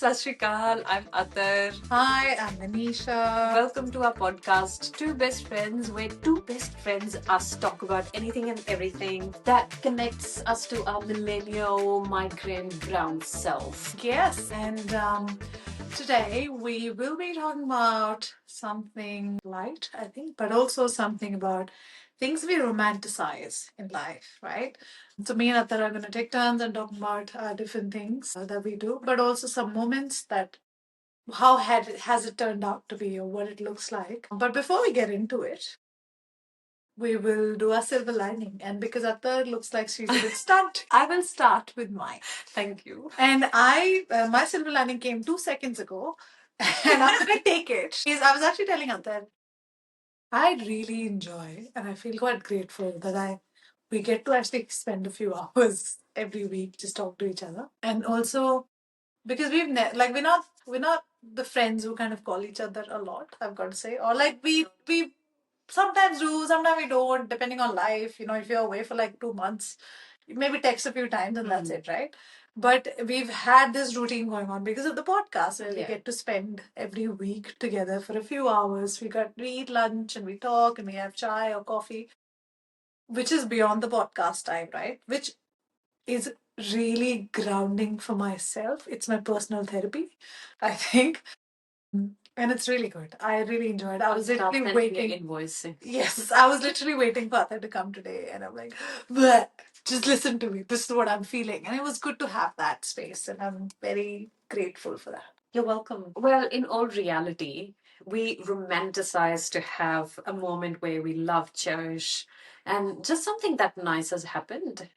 Sat Shri Akal, I'm Attar. Hi, I'm Maneesha. Welcome to our podcast, Two Best Friends, where two best friends us talk about anything and everything that connects us to our millennial migrant brown self. Yes, and today we will be talking about something light, I think, but also something about things we romanticize in life, right? So me and Attar are going to take turns and talk about different things that we do, but also some moments that how has it turned out to be or what it looks like. But before we get into it, we will do a silver lining. And because Attar looks like she's a bit stumped, I will start with mine. Thank you. And my silver lining came 2 seconds ago, and I'm going to take it. I was actually telling Attar, I really enjoy and I feel quite grateful that we get to actually spend a few hours every week just talk to each other. And also because we're not the friends who kind of call each other a lot, I've got to say. Or like we sometimes do, sometimes we don't, depending on life. If you're away for like 2 months, you maybe text a few times and that's it, right? But we've had this routine going on because of the podcast where we get to spend every week together for a few hours. We eat lunch and we talk and we have chai or coffee, which is beyond the podcast time, right? Which is really grounding for myself. It's my personal therapy, I think. And it's really good. I really enjoyed it. I was literally waiting. Invoicing. Yes, I was literally waiting for Attar to come today, and I'm like, "Bleh, just listen to me. This is what I'm feeling." And it was good to have that space, and I'm very grateful for that. You're welcome. Well, in all reality, we romanticize to have a moment where we love, cherish, and just something that nice has happened.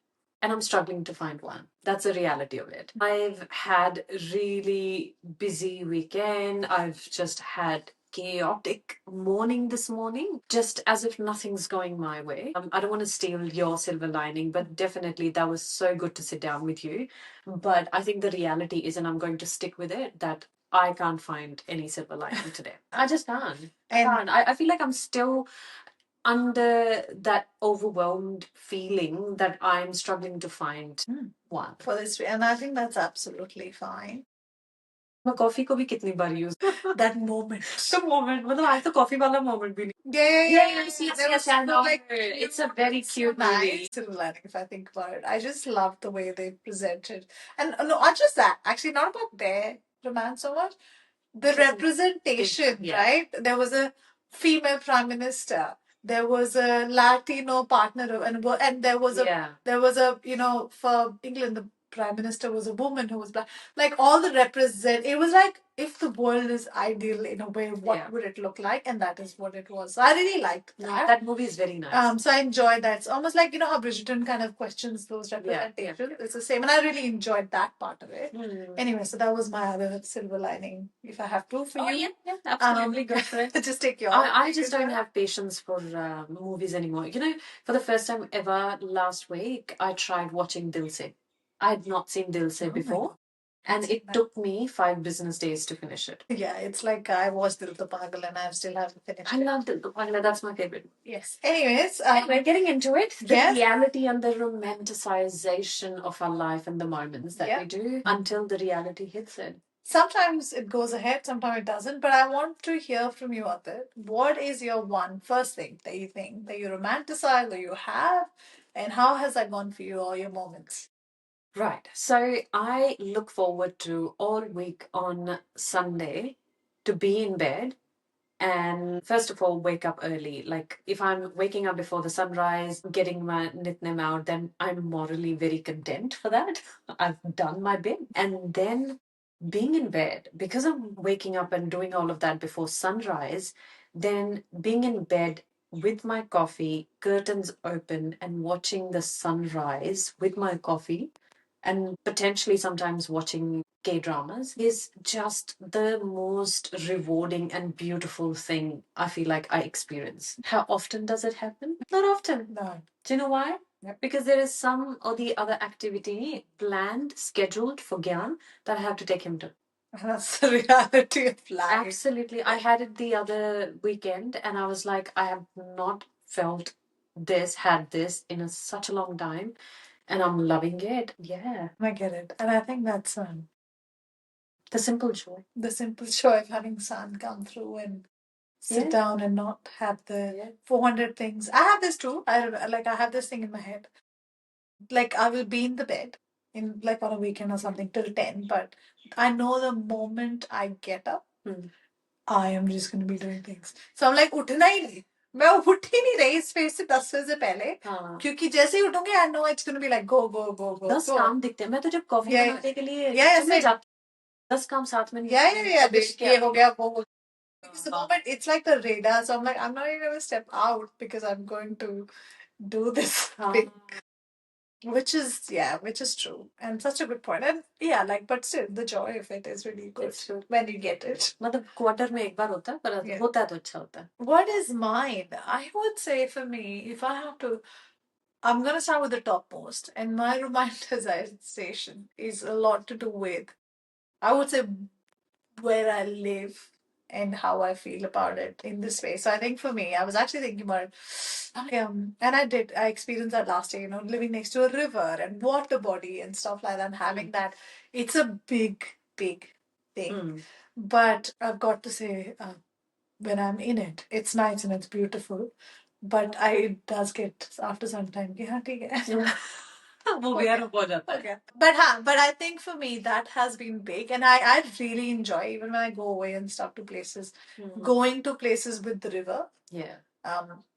And I'm struggling to find one. That's the reality of it. I've had a really busy weekend. I've just had chaotic morning this morning, just as if nothing's going my way. I don't want to steal your silver lining, but definitely that was so good to sit down with you. But I think the reality is, and I'm going to stick with it, that I can't find any silver lining today. I just can't. I feel like I'm still under that overwhelmed feeling that I'm struggling to find one. For this, and I think that's absolutely fine. मैं coffee को भी कितनी बार use That moment. the moment मतलब आज तो coffee वाला moment भी नहीं. Yes, I know. It's a very cute movie. Silver lining, if I think about it. I just love the way they presented. And no, not just that. Actually, not about their romance so much. The representation, right? There was a female prime minister. There was a Latino partner, and there was for England, the prime minister was a woman who was black. Like all the represent, it was like if the world is ideal in a way, what would it look like? And that is what it was. So I really liked that. That movie is very nice. So I enjoyed that. It's almost like how Bridgerton kind of questions those representations. It's the same, and I really enjoyed that part of it. Anyway, so that was my other silver lining. If I have proof for you, Absolutely, go for it. just take your. I just don't have patience for movies anymore. For the first time ever last week, I tried watching Dil Se. I had not seen Dil Se before. And it took me 5 business days to finish it. Yeah, it's like I watched Dil To Pagal and I still haven't finished it. I love Dil To Pagal. That's my favorite. Yes. Anyways, we're getting into it. The reality and the romanticization of our life and the moments that we do until the reality hits it. Sometimes it goes ahead, sometimes it doesn't. But I want to hear from you, Attar. What is your first thing that you think that you romanticize or you have, and how has that gone for you, all your moments? Right. So I look forward to all week on Sunday to be in bed and first of all wake up early. Like if I'm waking up before the sunrise, getting my nitnem out, then I'm morally very content for that. I've done my bit. And then being in bed, because I'm waking up and doing all of that before sunrise, then being in bed with my coffee, curtains open, and watching the sunrise with my coffee and potentially sometimes watching K dramas is just the most rewarding and beautiful thing I feel like I experience. How often does it happen? Not often. No. Do you know why? Because there is some or the other activity planned, scheduled for Gyan that I have to take him to. That's the reality of life. Absolutely. I had it the other weekend and I was like, I have not had this in such a long time. And I'm loving it. Yeah. I get it. And I think that's The simple joy. The simple joy of having sun come through and sit down and not have the 400 things. I have this too. I have this thing in my head. Like I will be in the bed in like on a weekend or something till 10, but I know the moment I get up, I am just going to be doing things. So I'm like उठना ही नहीं. मैं उठ ही नहीं रही space से 10 बजे से पहले क्योंकि जैसे ही उठूंगी I know it's going to be like go 10 काम दिखते हैं. मैं तो जब कॉफी बनाने के लिए किचन में जाती 10 काम साथ में ये हो गया वो हो. Because the moment it's like the radar, so I'm like, I'm not even going to step out because I'm going to do this thing. Which is true. And such a good point. And yeah, like, but still, the joy of it is really good when you get it. मतलब quarter में एक बार होता है पर होता है तो अच्छा होता है. What is mine? I would say for me, if I have to, I'm going to start with the topmost. And my romanticization is a lot to do with, I would say, where I live and how I feel about it in this way. So I think for me, I was actually thinking about and I experienced that last year, living next to a river and water body and stuff like that, and having that. It's a big, big thing. But I've got to say, when I'm in it, it's nice and it's beautiful. But it does get after some time, कि हाँ ठीक है. वो बेयार हो जाता है. Okay. But I think for me that has been big, and I really enjoy even when I go away and stuff to places, going to places with the river. Yeah.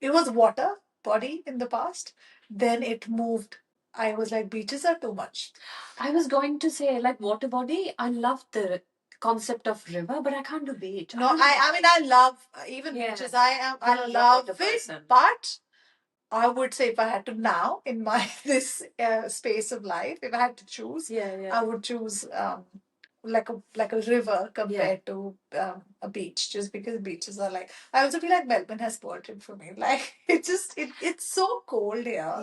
It was water body in the past. Then it moved. I was like, beaches are too much. I was going to say like water body. I love the concept of river, but I can't do beach. No, I mean I love even beaches. I love it, but I would say if I had to now in my this space of life, if I had to choose, I would choose like a river compared to a beach, just because beaches are like. I also feel like Melbourne has spoiled it for me. Like it's so cold here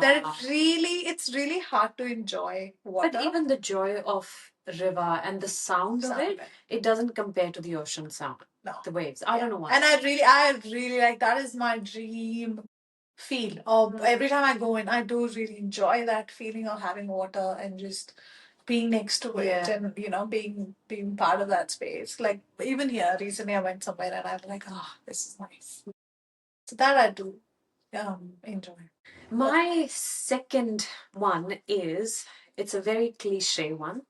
that it's really hard to enjoy water. But even the joy of river and the sound of it doesn't compare to the ocean sound. No. The waves. I don't know why. And I really like that is my dream feel. Every time I go in, I do really enjoy that feeling of having water and just being next to it and being part of that space. Like even here recently I went somewhere and I'm like, this is nice. So that I do enjoy. My second one is, it's a very cliche one.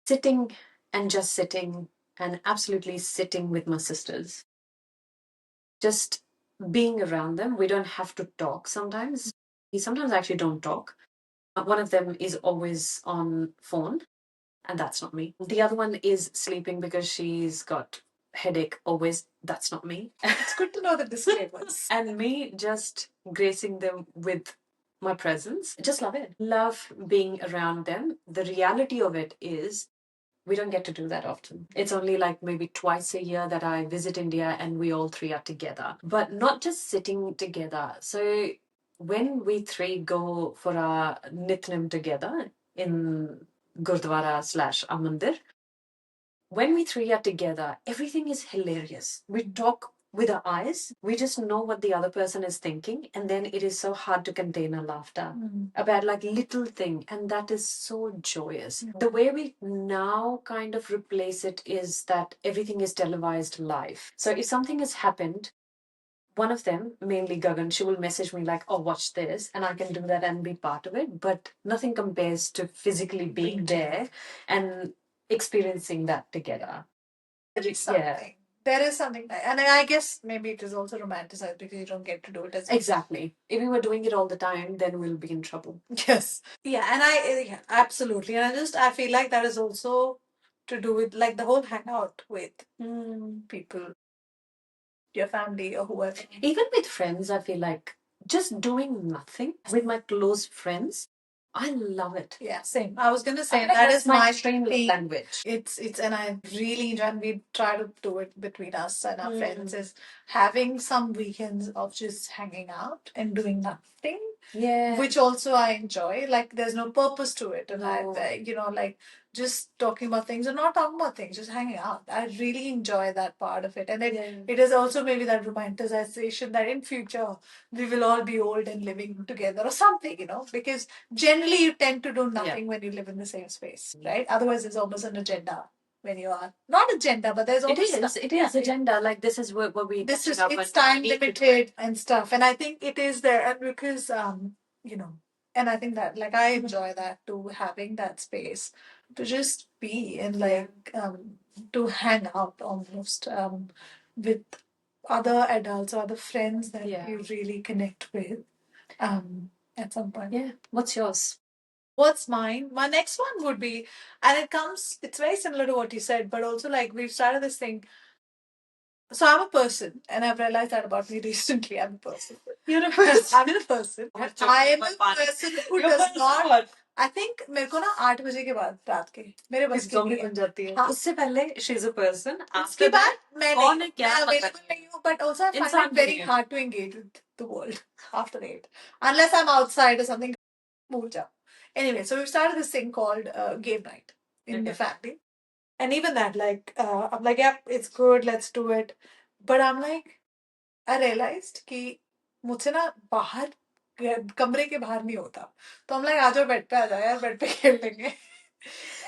Sitting and just sitting and absolutely sitting with my sisters. Just being around them. We don't have to talk sometimes. We sometimes actually don't talk. One of them is always on phone, and that's not me. The other one is sleeping because she's got headache always. That's not me. It's good to know the disclaimers. And me just gracing them with my presence. Just love it. Love being around them. The reality of it is we don't get to do that often. It's only like maybe twice a year that I visit India and we all three are together. But not just sitting together. So when we three go for our Nitnem together in Gurdwara / Amandir, when we three are together, everything is hilarious. We talk with our eyes. We just know what the other person is thinking, and then it is so hard to contain our laughter about like little thing, and that is so joyous. The way we now kind of replace it is that everything is televised live. So if something has happened, one of them, mainly Gagan, she will message me like, oh, watch this, and I can do that and be part of it. But nothing compares to physically being there and experiencing that together. There is something. There is something, and I guess maybe it is also romanticized because you don't get to do it as exactly. If we were doing it all the time, then we'll be in trouble. Yes. Yeah, and absolutely, and I feel like that is also to do with like the whole hangout with people, your family or whoever. Even with friends, I feel like just doing nothing with my close friends. I love it. Yeah, same. I was gonna say that is my stream language. It's and I really enjoy, and we try to do it between us and our friends, is having some weekends of just hanging out and doing nothing. Yeah. Which also I enjoy. Like there's no purpose to it. And like just talking about things or not talking about things, just hanging out. I really enjoy that part of it. And it is also maybe that romanticization that in future we will all be old and living together or something, because generally you tend to do nothing when you live in the same space, right? Otherwise, there's almost an agenda when you are not agenda, but there's always it is agenda. Like this is what we this is up it's and time we need to do it. limited and stuff, and I think it is there, and because you know, and I think that like I enjoy that too, having that space to just be and like to hang out almost with other adults or other friends that you really connect with at some point. Yeah. What's yours? What's mine? My next one would be, and it's very similar to what you said, but also like we've started this thing. So I'm a person, and I've realized that about me recently. I'm a person. You're a person. I'm a person. I am a person who does not. I think मेरे को ना 8 बजे के बाद रात के मेरे बस की zombie नहीं बन है. जाती है हाँ. उससे पहले she is a person उसके after बाद that मैं कौन नहीं है क्या मैं पता available नहीं हूँ, but also I find इंसान it भी very नहीं है hard to engage with the world after 8 unless I'm outside or something. भूल जाओ. Anyway, so we started this thing called game night in the family. And even that, like, I'm like, yeah, it's good, let's do it. But I'm like, I realized कि मुझसे ना बाहर कमरे के बाहर नहीं होता. तो हम like आ जाओ बेड पे आ जाओ यार बेड पे खेल लेंगे.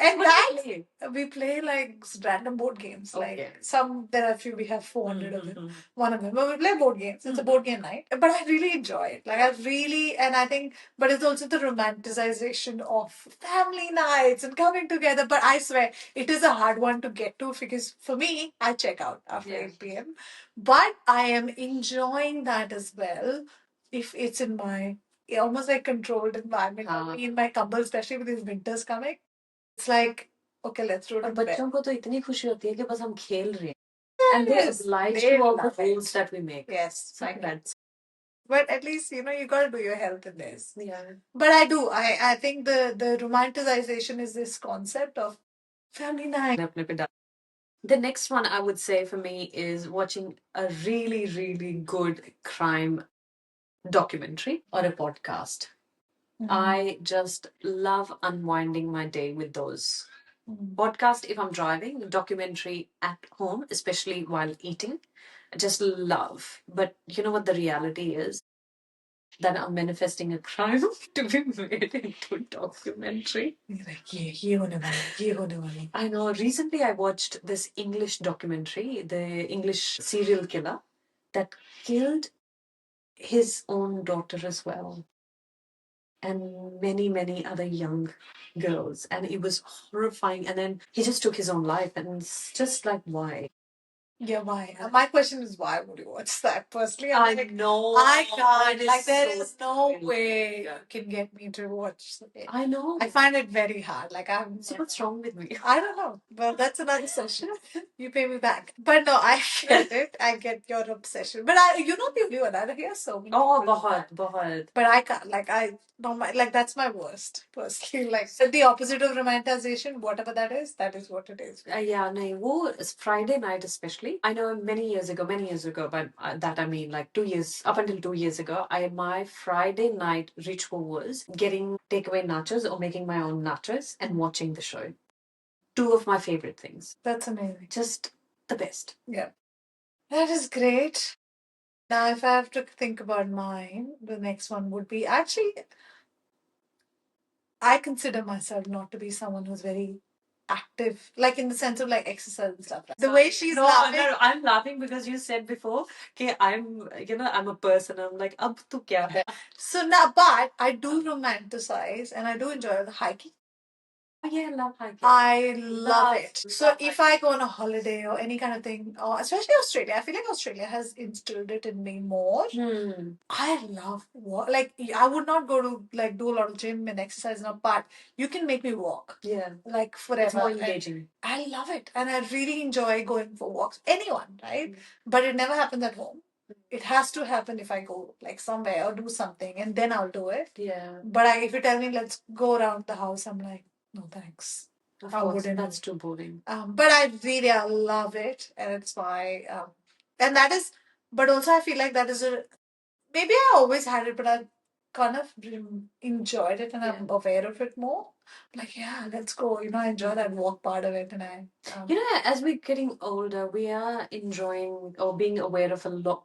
And What do that you play? we play like random board games. Okay. Like some there are a few we have 400 of them. One of them. But we play board games. It's a board game night. But I really enjoy it. Like I really and I think but it's also the romanticization of family nights and coming together. But I swear it is a hard one to get to because for me, I check out after 8 p.m. But I am enjoying that as well if it's in my almost like controlled environment, in my cupboard, especially with these winters coming. It's like, okay, let's do it और in bed. बच्चों को तो इतनी खुशी होती है कि बस हम खेल रहे हैं. And they Yes, oblige they to all the love rules it. that we make. Yes, So that's but at least you gotta do your health in this. yeah. But I do. I think the romanticization is this concept of family night. अपने पे डाल. The next one I would say for me is watching a really, really good crime documentary or a podcast. I just love unwinding my day with those. Podcast if I'm driving, documentary at home, especially while eating. I just love. But you know what the reality is? That I'm manifesting a crime to be made into a documentary. You're like, ये होने वाला, ये होने वाला. I know. Recently, I watched this English documentary, the English serial killer that killed his own daughter as well, and many, many other young girls. And it was horrifying. And then he just took his own life. And it's just like, why? Yeah, why? My question is why would you watch that? Personally, I like, know. I can't. It is Like, there so is no thrilling. way you can get me to watch it. I know. I find it very hard. Like, I'm. So what's wrong with me? I don't know. Well, that's another session. You pay me back. But no, I get it. I get your obsession. But you're not the only one. I hear so many. Oh, people do bahut, that. bahut. But I can't. Like, like, that's my worst, personally. Like, so the opposite of romanticization, whatever that is what it is. Yeah, no, wo is Friday night especially. I know many years ago, but that I mean like 2 years, up until 2 years ago, my Friday night ritual was getting takeaway nachos or making my own nachos and watching the show. Two of my favorite things. That's amazing. Just the best. Yeah. That is great. Now, if I have to think about mine, the next one would be actually, I consider myself not to be someone who's very active, like in the sense of like exercise and stuff. The way she's laughing. No, I'm laughing because you said before, okay, I'm a person. I'm like, ab tu kya hai? So now, but I do romanticize and I do enjoy the hiking. Oh, yeah, I love hiking. I love it. So if I go on a holiday or any kind of thing, or especially Australia, I feel like Australia has instilled it in me more. I love walk. Like I would not go to like do a lot of gym and exercise now, but you can make me walk. Yeah. Like forever. It's more And engaging. I love it, and I really enjoy going for walks. Anyone, right? But it never happens at home. It has to happen if I go like somewhere or do something, and then I'll do it. Yeah. But if you tell me let's go around the house, I'm like, no thanks. Of I course, wouldn't. that's too boring. But I love it, and it's my and that is. But also, I feel like that is a maybe I always had it, but kind of enjoyed it and I'm aware of it more. Like, yeah, let's go. I enjoy that walk part of it, and as we're getting older, we are enjoying or being aware of a lot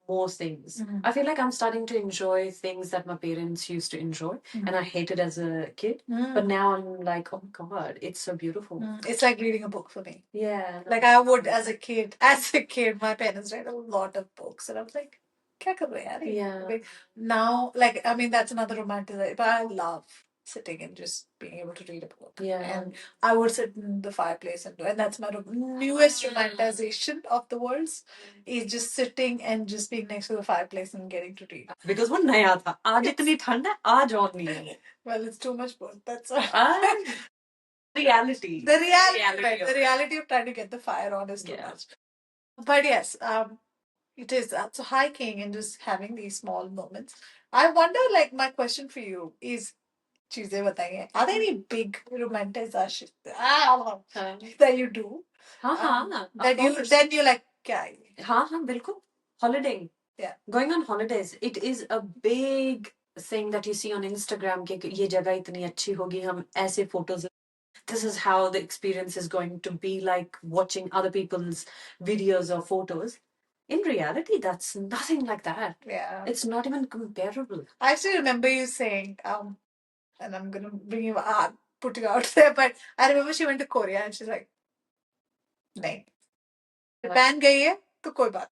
more things. I feel like I'm starting to enjoy things that my parents used to enjoy, and I hated as a kid. But now I'm like, oh my god, it's so beautiful. It's like reading a book for me. Yeah. Like I would as a kid. As a kid, my parents read a lot of books, and I was like, "Kya kar rahe yaar ye?" Yeah. Like, now, like I mean, that's another romantic. But I love sitting and just being able to read a book. Yeah. And I would sit in the fireplace and that's my newest romanticization of the words is just sitting and just being next to the fireplace and getting to read. Because वो नया था आज इतनी ठंड है आज और नहीं है. Well, it's too much both. That's all. Reality. The reality of trying to get the fire on is too much. But yes, it is. So hiking and just having these small moments. I wonder, like, my question for you is, चीजें बताइए. Are there any big romanticization that you do? That you then you like, क्या है ये? हाँ बिल्कुल. Holidaying. Yeah. Going on holidays. It is a big thing that you see on Instagram कि ये जगह इतनी अच्छी होगी हम ऐसे photos. This is how the experience is going to be like watching other people's videos or photos. In reality, that's nothing like that. Yeah. It's not even comparable. I still remember you saying, and I'm gonna bring you put you out there, but I remember she went to Korea and she's like, नहीं. Japan गई है तो कोई बात.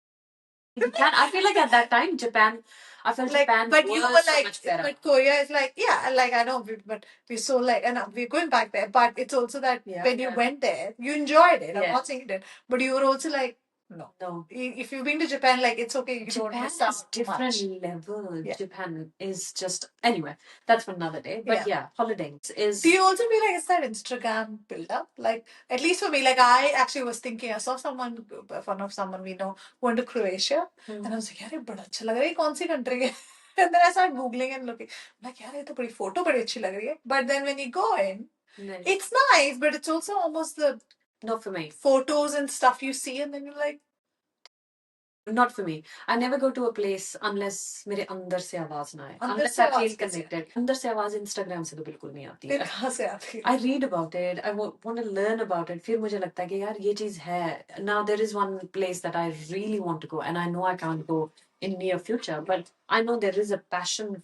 Japan, I feel like at that time, Japan, I felt Like, Japan but was you were so like, much better. but Korea is like, yeah, like I know, but we're so like, and we're going back there. But it's also that when you went there, you enjoyed it. I'm not saying you did, but you were also like, no. If you've been to Japan, like it's okay. You don't miss out too different much. level. Yeah. Japan is just anyway. That's for another day. But yeah, holidaying is. Do you also feel like it's that Instagram build up? Like at least for me, like I actually was thinking, I saw someone, one of someone we know, who went to Croatia, and I was like, यार ये बड़ा अच्छा लग रहा है. ये कौन सी country है? And then I started googling and looking. I'm like, यार ये तो बड़ी photo बड़ी अच्छी लग रही है. But then when you go in, it's nice, but it's also almost the not for me. Photos and stuff you see, and then you're like, not for me. I never go to a place unless मेरे अंदर से आवाज ना आए. Unless I feel connected. अंदर से आवाज Instagram से तो बिल्कुल नहीं आती है. फिर कहाँ से आती है? I read about it. I want to learn about it. फिर मुझे लगता है कि यार ये चीज है. Now there is one place that I really want to go, and I know I can't go in near future, but I know there is a passion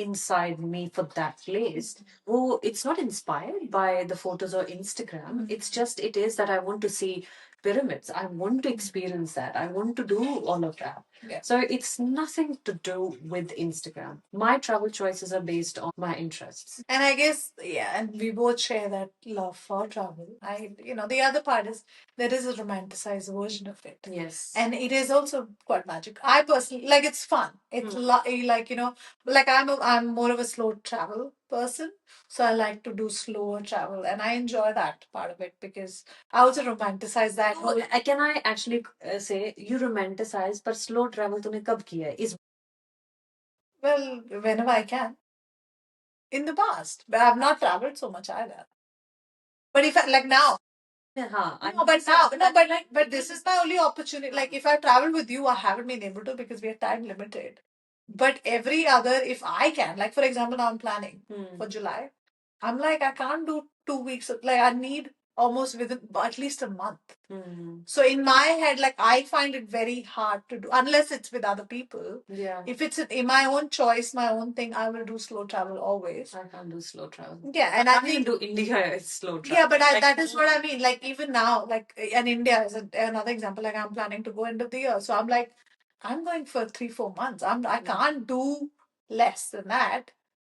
inside me for that place. Oh, it's not inspired by the photos or Instagram. It's just it is that I want to see pyramids. I want to experience that. I want to do all of that. Yeah. So it's nothing to do with Instagram. My travel choices are based on my interests. And I guess, yeah, and we both share that love for travel. The other part is there is a romanticized version of it. Yes. And it is also quite magic. I personally, like, it's fun. It's like, like I'm more of a slow travel person. So I like to do slower travel and I enjoy that part of it because I also romanticize that. Oh, can I actually say you romanticize, but slow travel तूने कब किया है? Is well, whenever I can. In the past, but I've not traveled so much either. But if I like now, no, but now, no, but like, but this is my only opportunity. Like, if I travel with you, I haven't been able to because we are time limited. But every other, if I can, like for example, now I'm planning for July. I'm like, I can't do 2 weeks. Like, I need almost within at least a month. So in my head, like I find it very hard to do unless it's with other people. Yeah. If it's in my own choice, my own thing, I will do slow travel always. I can't do slow travel. Yeah, and I think do India is slow travel. Yeah, but that is what I mean. Like even now, like and India is another example. Like I'm planning to go end of the year, so I'm like, I'm going for 3-4 months. I can't do less than that.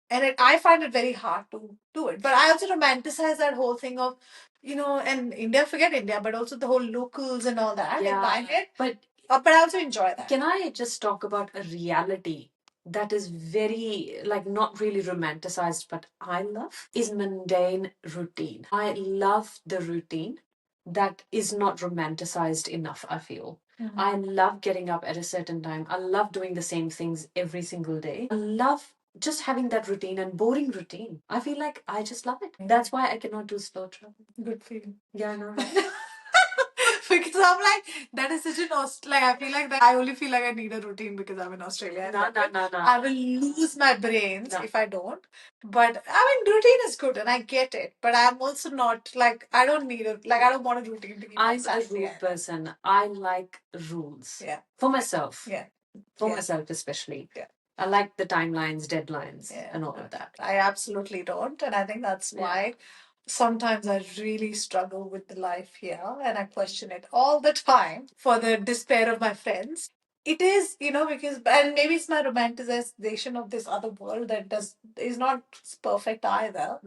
And I find it very hard to do it. But I also romanticize that whole thing of, and India, forget India, but also the whole locals and all that in my head. But I also enjoy that. Can I just talk about a reality that is very, like, not really romanticized, but I love is mundane routine. I love the routine that is not romanticized enough, I feel. I love getting up at a certain time. I love doing the same things every single day. I love just having that routine and boring routine. I feel like I just love it. That's why I cannot do slow travel. Good for you. Yeah, I know, right? Because I'm like, that is such an like I feel like that I only feel like I need a routine because I'm in Australia. And No, no, no, no. I will lose my brains No. if I don't. But I mean, routine is good and I get it. But I'm also not like I don't need a like I don't want a routine to keep I'm a myself rule there. person. I like rules. Yeah. For myself. Yeah. For Yeah. myself, especially. Yeah. I like the timelines, deadlines, Yeah. and all of that. I absolutely don't. And I think that's Yeah. why sometimes I really struggle with the life here and I question it all the time for the despair of my friends. It is, because, and maybe it's my romanticization of this other world that is not perfect either.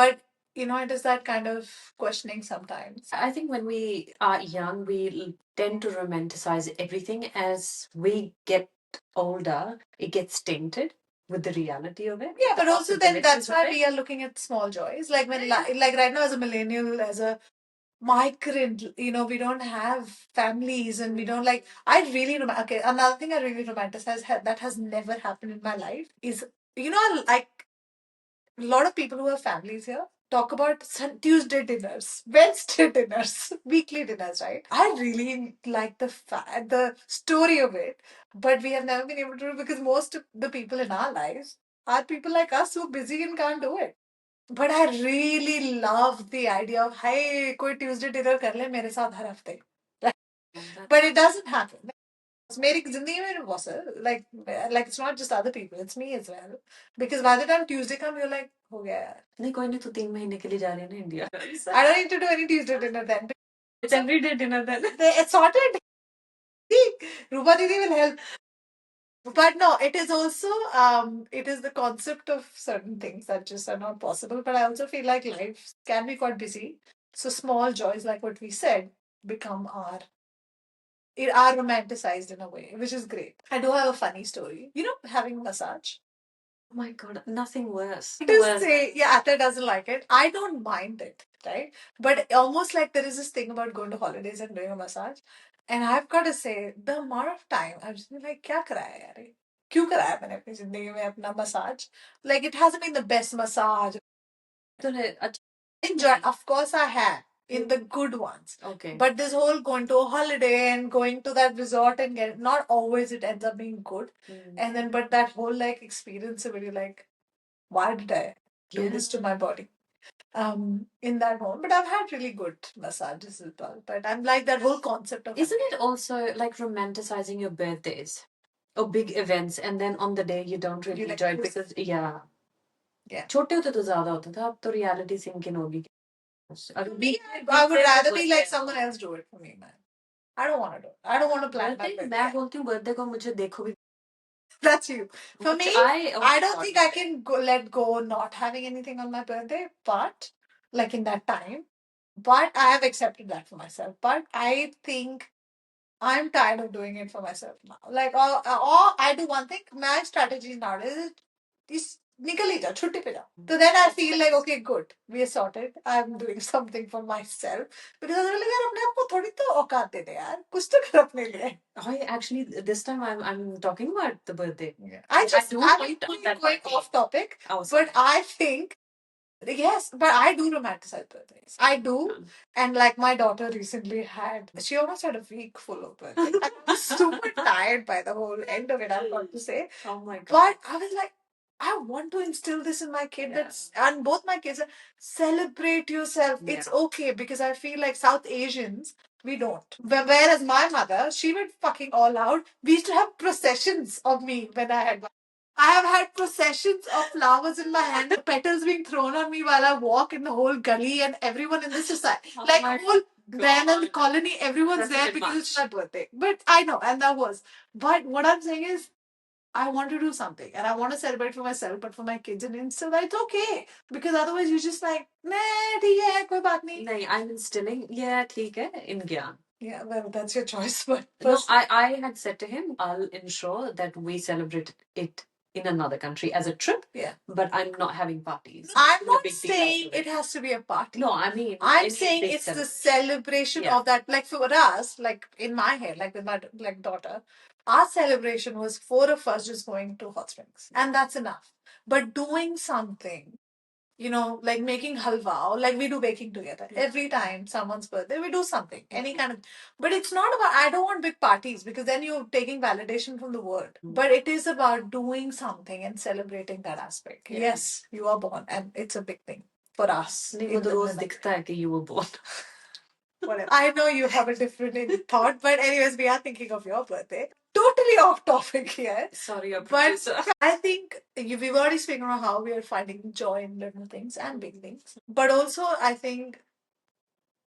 But, it is that kind of questioning sometimes. I think when we are young, we tend to romanticize everything. As we get older, it gets tainted with the reality of it. Yeah, the but also then that's possibilities of why it. we are looking at small joys. Like when, like right now as a millennial, as a migrant, we don't have families and we don't like. I really okay. Another thing I really romanticize that has never happened in my life is like a lot of people who have families here talk about Tuesday dinners, Wednesday dinners, weekly dinners, right? I really like the story of it, but we have never been able to do it because most of the people in our lives are people like us who are busy and can't do it. But I really love the idea of, hey, कोई Tuesday dinner कर ले मेरे साथ हर हफ्ते. But it doesn't happen. मेरी जिंदगी में was like it's not just other people, it's me as well. Because by the time Tuesday comes, you're like, हो गया यार. नहीं कोई नहीं तो 3 महीने के लिए जा रही है ना India. I don't need to do any Tuesday dinner then. It's everyday dinner then. It's sorted. Rupa Didi will help. But no, it is also it is the concept of certain things that just are not possible. But I also feel like life can be quite busy. So small joys, like what we said, become are romanticized in a way, which is great. I do have a funny story. Having a massage. Oh my god, nothing worse. To say, yeah, Atta doesn't like it. I don't mind it, right? But almost like there is this thing about going to holidays and doing a massage. And I've got to say, the amount of time I've just been like, क्या कराया यार ये? क्यों कराया मैंने अपनी जिंदगी में अपना massage? Like it hasn't been the best massage. तूने Enjoy, of course I have in the good ones. Okay. But this whole going to a holiday and going to that resort and get not always it ends up being good. And then but that whole like experience of it, you're like, why did I do this to my body? In that moment. But I've had really good massages as well. But I'm like that whole concept of Isn't it also like romanticizing your birthdays or big events and then on the day you don't really enjoy it because yeah. छोटे होते तो ज्यादा होता था अब तो reality sink in होगी. Me, I would rather be like someone else do it for me, man. I don't want to do it. I don't want to plan my birthday. मैं बोलती हूँ birthday को मुझे देखो भी. That's you. For me, I don't think I can let go not having anything on my birthday, but like in that time. But I have accepted that for myself. But I think I'm tired of doing it for myself now. Like, or I do one thing. My strategy now is निकल ही जाओ छुट्टी पे जाओ. So then I feel like okay, good, we are sorted. I'm doing something for myself because I was like यार अपने आप को थोड़ी तो औकात दे दे यार कुछ तो कर अपने लिए. I actually this time I'm talking about the birthday. Yeah. I'm going off topic, but I think yes, but I do romanticize birthdays. I do. And like my daughter recently she almost had a week full of birthdays. I was super tired by the whole end of it, I've got to say. Oh my God. But I was like, I want to instill this in my kid and both my kids are celebrate yourself. Yeah. It's okay because I feel like South Asians, we don't. Whereas my mother, she went fucking all out. We used to have processions of me when I had I have had processions of flowers in my hand, petals being thrown on me while I walk in the whole gully, and everyone in the society, like whole then and the colony, everyone's there because it's my birthday. But I know, and that was. But what I'm saying is, I want to do something, and I want to celebrate for myself, but for my kids and instill that it's okay because otherwise you're just like, nah, ठीक है, कोई बात नहीं. नहीं, I'm instilling, yeah, ठीक है, in ज्ञान. Yeah, well, that's your choice, but no, I had said to him, I'll ensure that we celebrate it in another country as a trip. Yeah. But I'm not having parties. I'm not saying it has to be a party. No, I mean, I'm saying it's the celebration of that. Like for us, like in my head, like with my like daughter, our celebration was four of us just going to hot springs, and that's enough. But doing something like making halwa, or like we do baking together. Every time someone's birthday, we do something, any kind of. But it's not about, I don't want big parties because then you're taking validation from the word. But it is about doing something and celebrating that aspect. Yes, you are born, and it's a big thing for us. नहीं वो तो रोज दिखता है कि you were born. Whatever. I know you have a different thought, but anyways, we are thinking of your birthday. Totally off topic here. Sorry, But producer. I think we've already spoken about how we are finding joy in little things and big things. But also, I think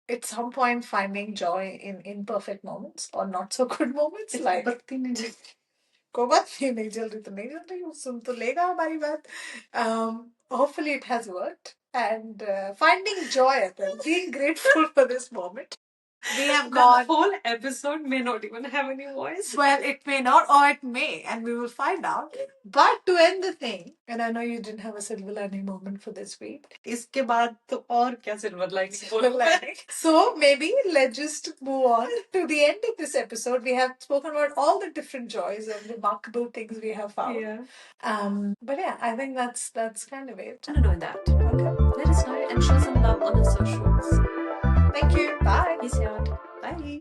at some point finding joy in imperfect moments or not so good moments. Like बत्ती नहीं कोई बात नहीं जल रही तो नहीं जल रही सुन तो लेगा हमारी बात. Hopefully it has worked, and finding joy and being grateful for this moment. We have got the whole episode may not even have any voice. Well, it may not, or it may, and we will find out. But to end the thing, and I know you didn't have a silver lining moment for this week. इसके बाद तो और क्या silver lining Silver lining. So maybe let's just move on to the end of this episode. We have spoken about all the different joys and remarkable things we have found. Yeah. But yeah, I think that's kind of it. I don't know that. Okay. Let us know and show some love on our socials. Thank you. Bye. Peace out. Bye.